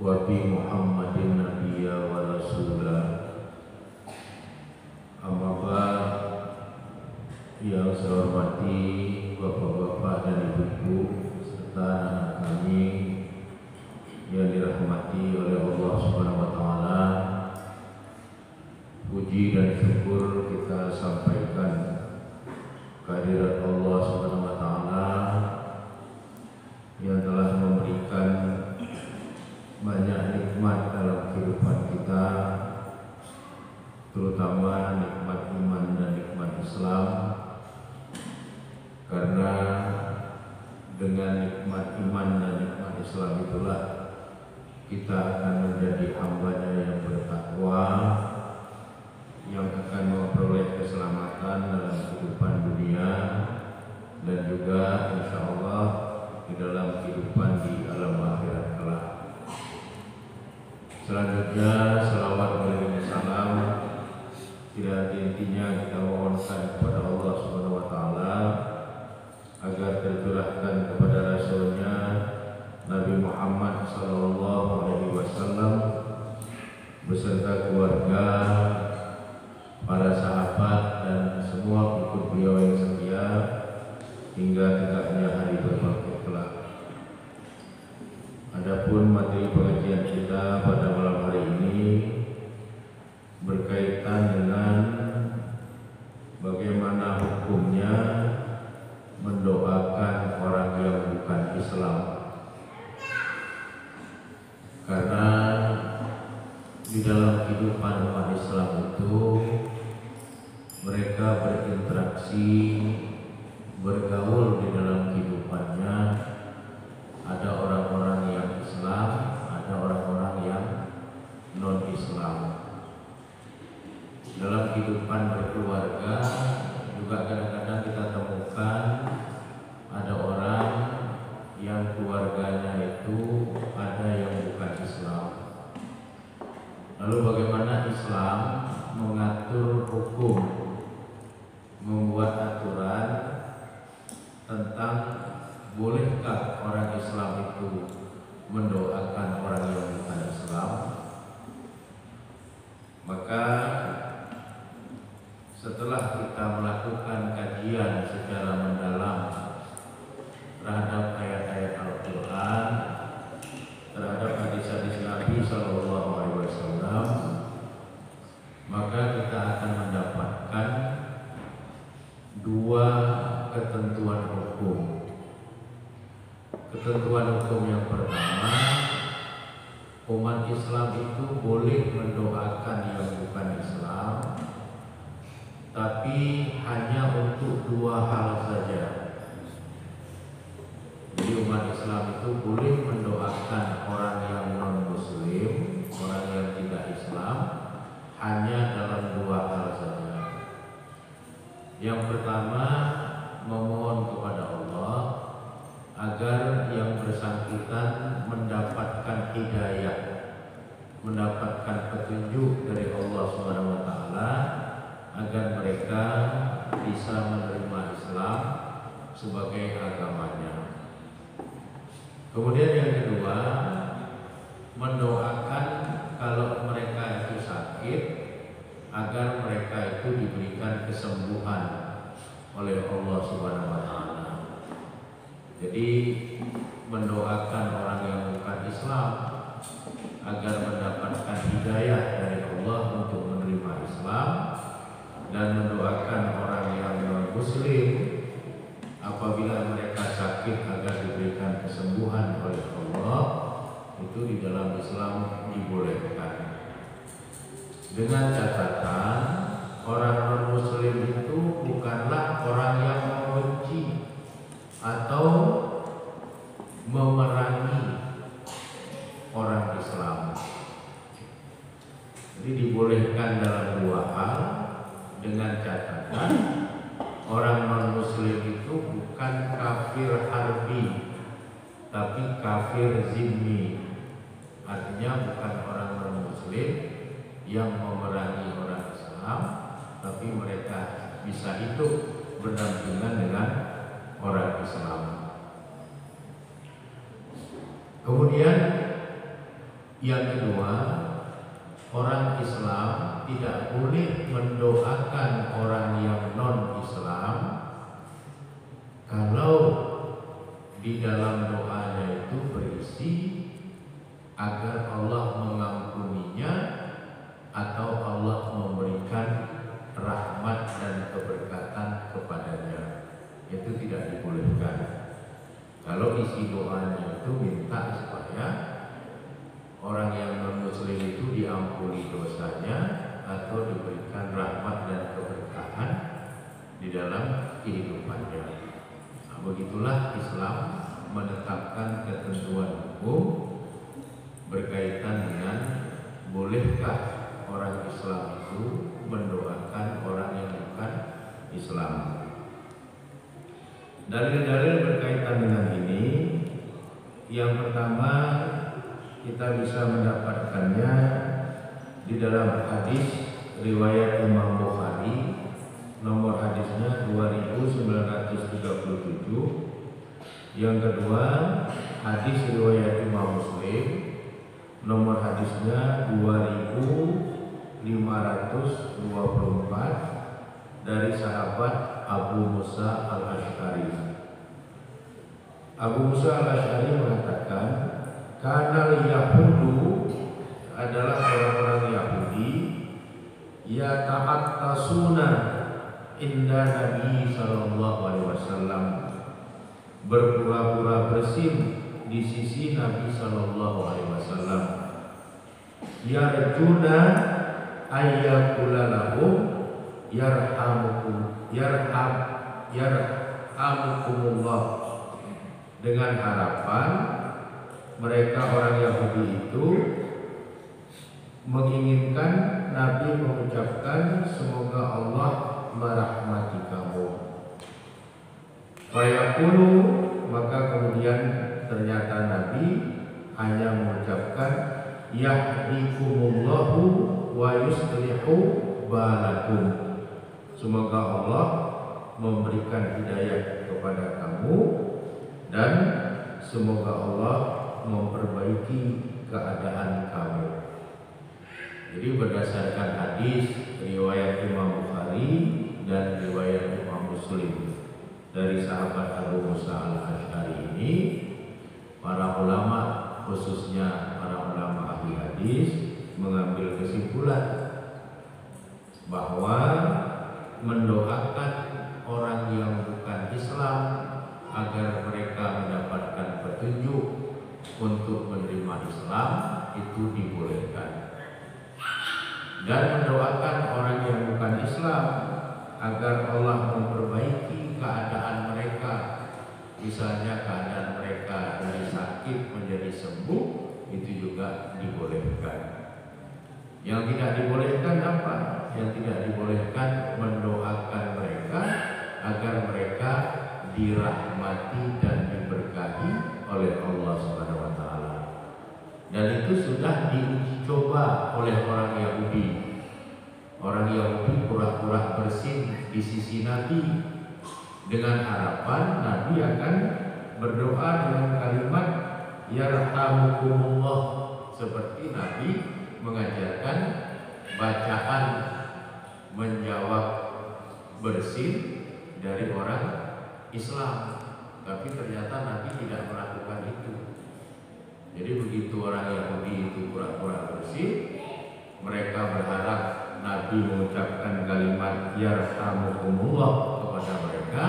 wa bi Muhammadin nabiyya wa rasulah. Amma ba'd. Yang saya hormati bapak-bapak dan ibu-ibu serta anak kami yang dirahmati oleh Allah Subhanahu wa taala. Puji dan syukur kita sampaikan kehadirat Allah Subhanahu wa taala yang telah memberikan banyak nikmat dalam kehidupan kita, terutama nikmat iman dan nikmat Islam. Karena dengan nikmat iman dan nikmat Islam itulah kita akan menjadi hamba-Nya yang bertakwa, yang akan memperoleh keselamatan dalam kehidupan dunia dan juga insya Allah di dalam kehidupan di alam akhirat kelak. Selanjutnya selawat beriring salam tidak henti-hentinya kita mohonkan kepada Allah Subhanahu wa taala agar tercurahkan kepada Rasulnya Nabi Muhammad sallallahu alaihi wasallam beserta keluarga, para sahabat dan semua pengikut beliau yang setia hingga tegaknya hari berbangkit kelak. Adapun materi pengajian kita pada malam hari ini berkaitan dengan bagaimana hukumnya mendoakan orang yang bukan Islam. Karena di dalam kehidupan umat Islam itu mereka berinteraksi, bergaul di dalam kehidupannya. Ada orang-orang yang Islam, ada orang-orang yang non-Islam. Dalam kehidupan berkeluarga juga kadang-kadang kita temukan ada orang yang keluarganya itu ada yang bukan Islam. Lalu bagaimana Islam mengatur hukum, membuat aturan tentang bolehkah orang Islam itu mendoakan orang yang bukan Islam? Maka setelah kita melakukan kajian secara mendalam terhadap ayat-ayat Al-Quran, terhadap hadis-hadis Nabi Sallallahu Alaihi Wasallam, maka kita akan mendapatkan dua ketentuan hukum. Ketentuan hukum yang pertama, umat Islam itu boleh mendoakan yang bukan Islam, tapi hanya untuk dua hal saja. Jadi umat Islam itu boleh mendoakan orang yang non-Muslim, orang yang tidak Islam, hanya dalam dua hal saja. Yang pertama, memohon kepada Allah agar yang bersangkutan mendapatkan hidayah, mendapatkan petunjuk dari Allah Subhanahu wa taala agar mereka bisa menerima Islam sebagai agamanya. Kemudian yang kedua, mendoakan kalau mereka itu sakit agar mereka itu diberikan kesembuhan oleh Allah Subhanahu wa taala. Jadi mendoakan orang yang bukan Islam agar mendapatkan hidayah dari Allah untuk menerima Islam, dan mendoakan orang yang non-Muslim apabila mereka sakit agar diberikan kesembuhan oleh Allah, itu di dalam Islam dibolehkan. Dengan catatan orang non-Muslim itu bukanlah orang yang membenci atau memerangi orang Islam. Jadi dibolehkan dalam dua hal, dengan catatan orang non-Muslim itu bukan kafir harbi, tapi kafir zimmi. Artinya bukan orang non-Muslim yang memerangi orang Islam, tapi mereka bisa hidup berdampingan dengan orang Islam. Kemudian Yang kedua, orang Islam tidak boleh mendoakan orang yang non-Islam kalau di dalam doanya itu berisi agar Allah mengampuninya atau Allah memberikan rahmat dan keberkatan kepadanya. Itu tidak dibolehkan. Kalau isi doanya itu minta supaya orang yang non-muslim itu diampuni dosanya atau diberikan rahmat dan keberkahan di dalam kehidupannya. Nah, begitulah Islam menetapkan ketentuan hukum berkaitan dengan bolehkah orang Islam itu mendoakan orang yang bukan Islam. Dalil-dalil berkaitan dengan ini, yang pertama kita bisa mendapatkannya di dalam hadis riwayat Imam Bukhari, nomor hadisnya 2937. Yang kedua, hadis riwayat Imam Muslim, nomor hadisnya 2524 dari sahabat Abu Musa al-Asy'ari. Abu Musa al-Asy'ari mengatakan, Kanal Yahudu adalah orang-orang Yahudi ya ta'attasuna inda Nabi sallallahu alaihi wasallam, berpura-pura bersin di sisi Nabi sallallahu alaihi wasallam, yarjuna ayyakula lahum yarhamukumullah, dengan harapan mereka orang Yahudi itu menginginkan Nabi mengucapkan semoga Allah merahmati kamu. Fayaqulu, maka kemudian ternyata Nabi hanya mengucapkan yahdikumullahu wa yuslihu balakum, semoga Allah memberikan hidayah kepada kamu dan semoga Allah memperbaiki keadaan kamu. Jadi berdasarkan hadis riwayat Imam Bukhari dan riwayat Imam Muslim dari sahabat Abu Musa al-Asy'ari ini, para ulama, khususnya para ulama ahli hadis, mengambil kesimpulan bahwa mendoakan orang yang bukan Islam agar mereka mendapatkan petunjuk untuk menerima Islam itu dibolehkan, dan mendoakan orang yang bukan Islam agar Allah memperbaiki keadaan mereka, misalnya keadaan mereka dari sakit menjadi sembuh, itu juga dibolehkan. Yang tidak dibolehkan apa? Yang tidak dibolehkan mendoakan mereka agar mereka dirahmati dan diberkahi oleh Allah Subhanahu wa taala. Dan itu sudah diuji coba oleh orang Yahudi. Orang Yahudi pura-pura bersin di sisi Nabi dengan harapan Nabi akan berdoa dengan kalimat yarhamukumullah, seperti Nabi mengajarkan bacaan menjawab bersin dari orang Islam. Tapi ternyata Nabi tidak melakukan itu. Jadi begitu orang Yahudi itu pura-pura bersin, mereka berharap Nabi mengucapkan kalimat yarhamukumullah kepada mereka,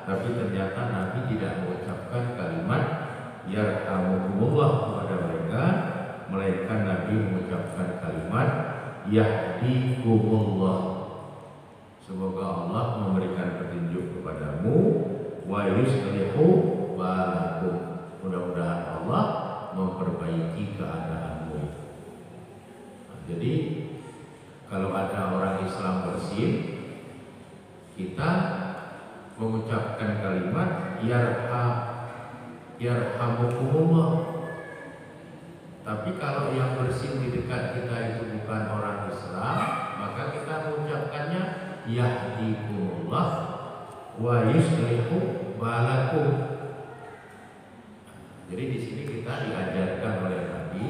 tapi ternyata Nabi tidak mengucapkan kalimat yarhamukumullah kepada mereka, melainkan Nabi mengucapkan kalimat yahdikumullah, semoga Allah memberikan petunjuk kepadamu, wa yuslihu balakum, mudah-mudahan Allah memperbaiki keadaanmu. Nah, jadi kalau ada orang Islam bersin, kita mengucapkan kalimat yarhamukumullah. Tapi kalau yang bersin di dekat kita itu bukan orang Islam, maka kita mengucapkannya yahdikumullah wa yuslihu balakum. Jadi di sini kita diajarkan oleh Nabi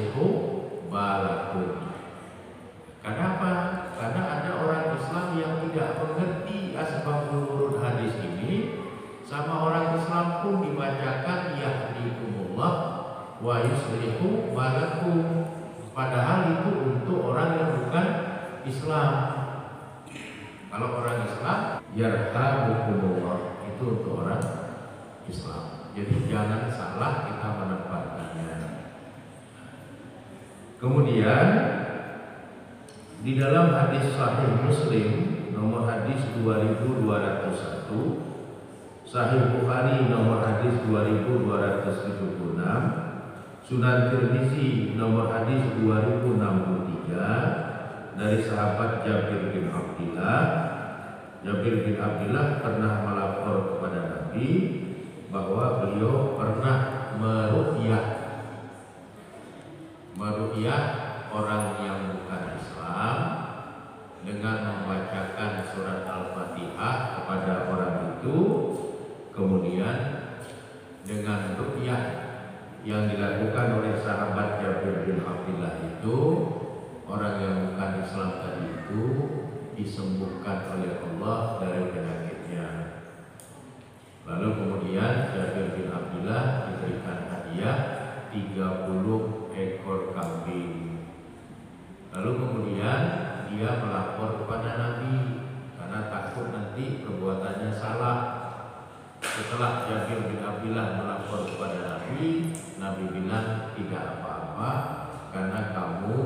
yuslihu balakum. Kenapa? Karena ada orang Islam yang tidak mengerti asbabul wurud hadis ini, sama orang Islam pun dibacakan yahdikumullah wa yuslihu balakum. Padahal itu untuk orang yang bukan Islam. Kalau orang Islam yarhamukumullah, itu untuk orang Islam. Jadi jangan salah kita menempatkannya. Kemudian di dalam hadis Sahih Muslim nomor hadis 2201, Sahih Bukhari nomor hadis 2276, Sunan Tirmizi nomor hadis 2063 dari sahabat Jabir bin Abdillah. Jabir bin Abdillah pernah melapor kepada Nabi bahwa beliau pernah meruqyah orang yang bukan Islam dengan membacakan surat Al-Fatihah kepada orang itu. Kemudian dengan ruqyah yang dilakukan oleh sahabat Jabir bin Abdillah itu, orang yang bukan Islam tadi itu disembuhkan oleh Allah dari penyakitnya. Lalu kemudian Jabir bin Abdillah diberikan hadiah 30 ekor kambing. Lalu kemudian dia melapor kepada Nabi karena takut nanti perbuatannya salah. Setelah Jabir bin Abdillah melapor kepada Nabi, Nabi bilang tidak apa-apa karena kamu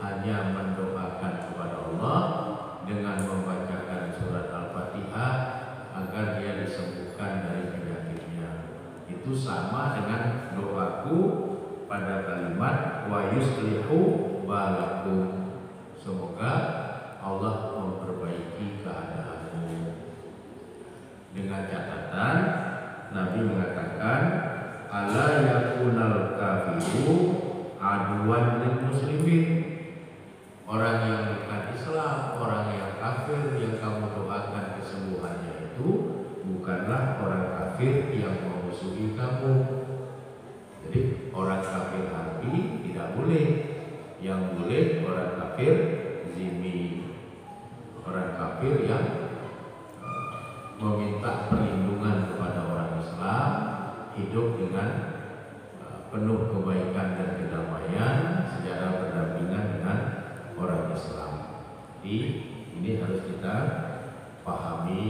hanya mendoakan kepada Allah dengan membacakan surat Al-Fatihah agar dia disembuhkan dari penyakitnya. Itu sama dengan doaku pada kalimat wa yuslihu balakum. Semoga Allah memperbaiki keadaanmu. Dengan catatan Nabi mengatakan ala yakunal kafiru aduan lil muslimin. Orang yang bukan Islam, orang yang kafir yang kamu doakan kesembuhannya itu bukanlah orang kafir yang memusuhi kamu. Jadi orang kafir harbi tidak boleh. Yang boleh orang kafir zimmi, orang kafir yang meminta perlindungan kepada orang Islam, hidup dengan penuh kebaikan dan kedamaian secara berdampingan dengan orang Islam. Jadi ini harus kita pahami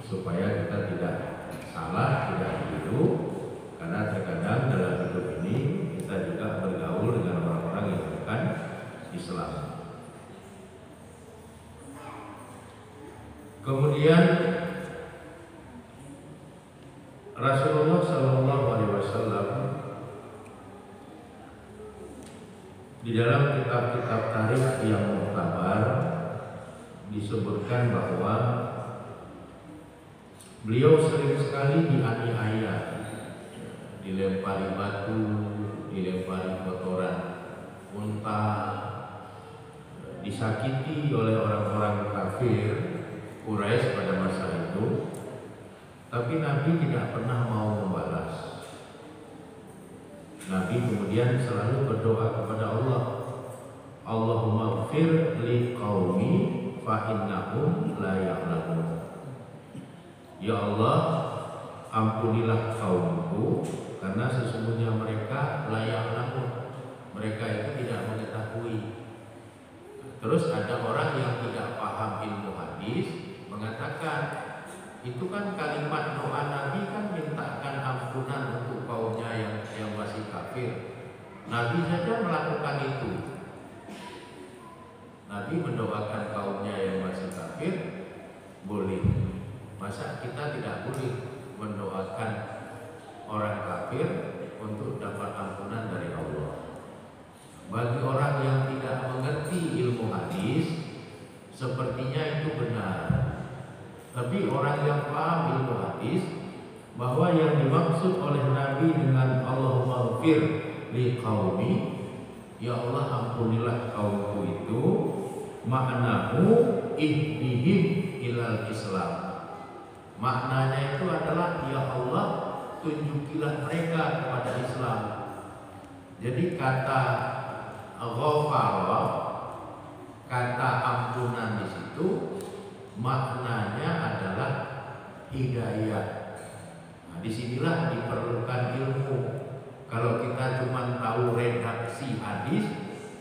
supaya kita tidak salah, tidak keliru. Karena terkadang dalam hidup ini kita juga bergaul dengan orang-orang yang bukan Islam. Kemudian Rasulullah Shallallahu Alaihi Wasallam di dalam kitab-kitab tarikh yang muktabar disebutkan bahwa beliau sering sekali dianiaya, dilempari batu, dilempari kotoran unta, disakiti oleh orang-orang kafir Quraisy pada masa itu. Tapi Nabi tidak pernah mau membalas. Nabi kemudian selalu berdoa kepada Allah, Allahumma ighfir li qaumi fa innahum la ya'lamun. Ya Allah, ampunilah kaumku karena sesungguhnya mereka la ya'lamun. Mereka itu tidak mengetahui. Terus ada orang yang tidak paham ilmu hadis mengatakan, itu kan kalimat doa Nabi kan mintakan ampunan untuk kaumnya yang masih kafir. Nabi saja melakukan itu. Nabi mendoakan kaumnya yang masih kafir boleh. Masa kita tidak boleh mendoakan orang kafir untuk dapat ampunan dari Allah? Bagi orang yang tidak mengerti ilmu hadis, sepertinya itu benar. Tapi orang yang paham ilmu hadis bahwa yang dimaksud oleh Nabi dengan Allahumma ighfir li qaumi, ya Allah ampunilah kaumku itu, maknahu ihdihim ilal Islam. Maknanya itu adalah ya Allah tunjukilah mereka kepada Islam. Jadi kata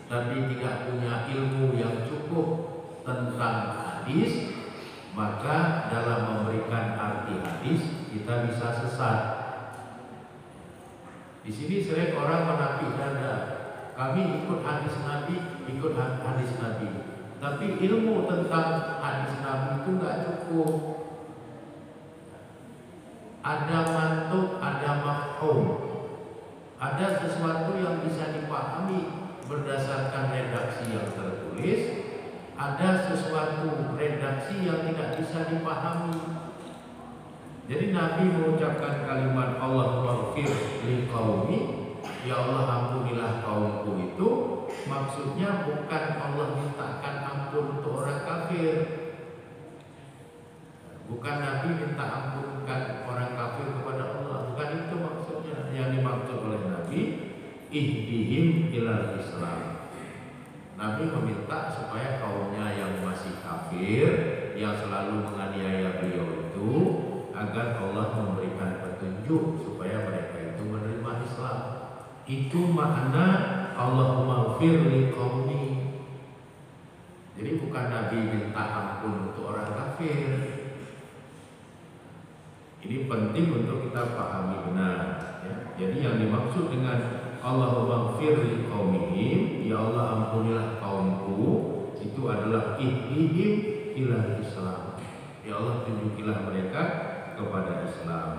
Nabi tidak punya ilmu yang cukup tentang hadis, maka dalam memberikan arti hadis kita bisa sesat. Di sini sering orang menapik dada, kami ikut hadis Nabi, ikut hadis Nabi. Tapi ilmu tentang hadis Nabi itu nggak cukup. Ada mantuk, ada mafhum, ada sesuatu yang bisa dipahami berdasarkan redaksi yang tertulis, ada sesuatu redaksi yang tidak bisa dipahami. Jadi Nabi mengucapkan kalimat Allah maghfir li qaumi, ya Allah ampunilah kaumku, itu maksudnya bukan Allah mintakan ampun untuk orang kafir. Bukan Nabi minta ampunkan orang kafir kepada Allah, bukan itu maksudnya. Yang dimaksud oleh Nabi, ihdihim ilal Islam. Nabi meminta supaya kaumnya yang masih kafir, yang selalu menganiaya beliau itu, agar Allah memberikan petunjuk supaya mereka itu menerima Islam. Itu makna Allahumma ighfir li qaumi. Jadi bukan Nabi minta ampun untuk orang kafir. Ini penting untuk kita pahami benar, ya. Jadi yang dimaksud dengan Allahumma ighfir li qaumihim, ya Allah ampunilah kaumku, itu adalah ihdihim ila Islam. Ya Allah tunjukilah mereka kepada Islam.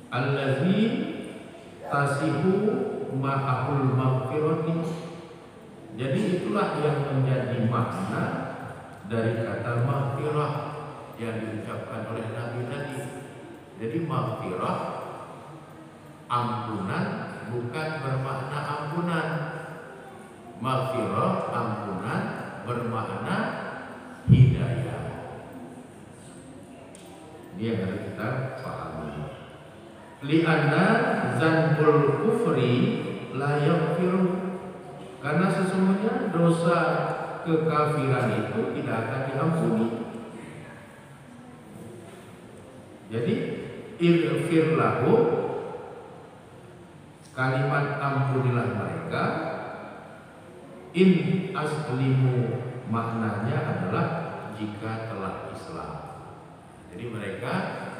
Allazi tasihu ma'ahul maghfirati. Jadi itulah yang menjadi makna dari kata maghfirah yang diucapkan oleh Nabi tadi. Jadi maghfirah, ampunan, bukan bermakna ampunan. Maghfirah, ampunan, bermakna hidayah. Ini yang harus kita pahami. Li'anna zanbul kufri la yaghfiru. Karena sesungguhnya dosa kekafiran itu tidak akan diampuni. Jadi ighfir lahu, kalimat ampunilah mereka. In aslimu, maknanya adalah jika telah Islam. Jadi mereka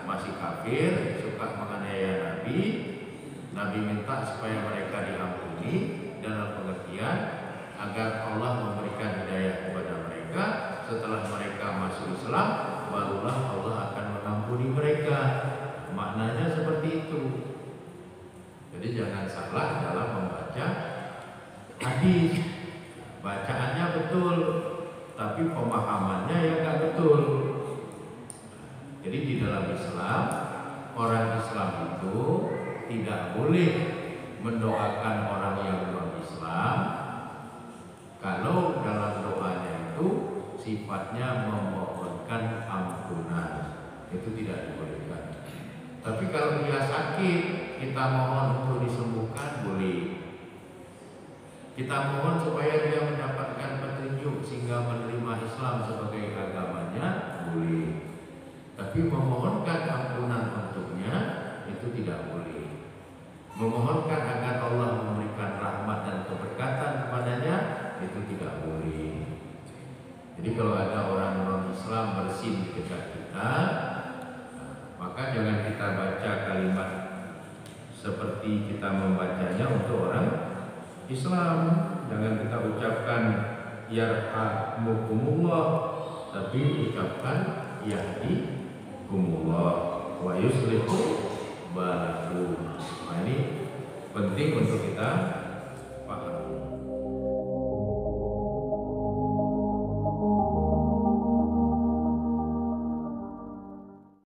masih kafir, suka menganiaya Nabi. Nabi minta supaya mereka diampuni dalam pengertian agar Allah memberikan hidayah kepada mereka. Setelah mereka masuk Islam, barulah Allah akan mengampuni mereka. Maknanya seperti itu. Jadi jangan salah dalam membaca hadis. Bacaannya betul, tapi pemahamannya ya nggak betul. Jadi di dalam Islam, orang Islam itu tidak boleh mendoakan orang yang non-Islam kalau dalam doanya itu sifatnya memohonkan ampunan. Itu tidak dibolehkan. Tapi kalau dia sakit, kita mohon untuk disembuhkan, boleh. Kita mohon supaya dia mendapatkan petunjuk sehingga menerima Islam sebagai agamanya, boleh. Tapi memohonkan ampunan untuknya itu tidak boleh. Memohonkan agar Allah memberikan rahmat dan keberkatan kepadanya itu tidak boleh. Jadi kalau ada orang non-Islam bersin di dekat kita, maka jangan kita baca kalimat seperti kita membacanya untuk orang Islam. Jangan kita ucapkan yarhamukumullah, tapi ucapkan yahdikumullah wa yuslihu balakum. Nah, ini penting untuk kita